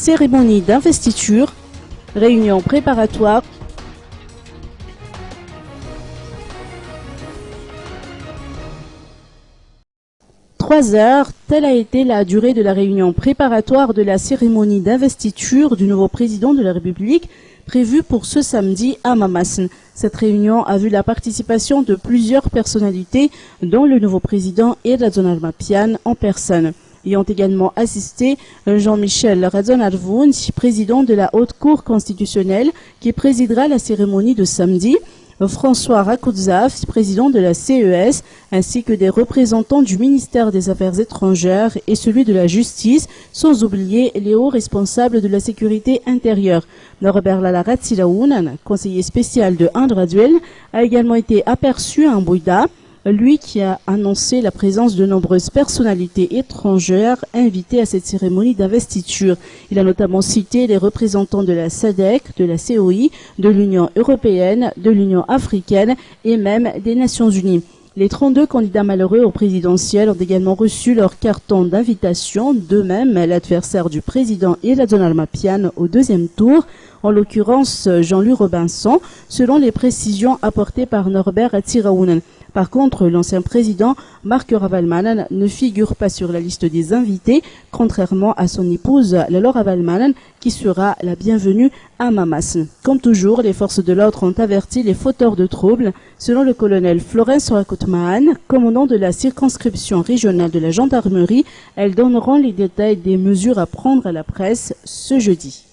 Cérémonie d'investiture, réunion préparatoire. Trois heures, telle a été la durée de la réunion préparatoire de la cérémonie d'investiture du nouveau président de la République, prévue pour ce samedi à Mamassen. Cette réunion a vu la participation de plusieurs personnalités, dont le nouveau président et Radzon Armapian en personne. Y ont également assisté Jean-Michel Radzon-Arvoun, président de la Haute Cour constitutionnelle, qui présidera la cérémonie de samedi, François Rakoudzaf, président de la CES, ainsi que des représentants du ministère des Affaires étrangères et celui de la Justice, sans oublier les hauts responsables de la sécurité intérieure. Norbert Lalaratzilaounan, conseiller spécial de Indre Duel, a également été aperçu à Mbouida, lui qui a annoncé la présence de nombreuses personnalités étrangères invitées à cette cérémonie d'investiture. Il a notamment cité les représentants de la SADC, de la COI, de l'Union européenne, de l'Union africaine et même des Nations unies. Les 32 candidats malheureux au présidentiel ont également reçu leur carton d'invitation, de même l'adversaire du président Radzon Armapian au deuxième tour, en l'occurrence Jean-Louis Robinson, selon les précisions apportées par Norbert Ratsiraounen. Par contre, l'ancien président, Marc Ravalomanen, ne figure pas sur la liste des invités, contrairement à son épouse, Laure Ravalomanen, qui sera la bienvenue à Mamassen. Comme toujours, les forces de l'ordre ont averti les fauteurs de troubles. Selon le colonel Florence Rakutmaan, commandant de la circonscription régionale de la gendarmerie, elles donneront les détails des mesures à prendre à la presse ce jeudi.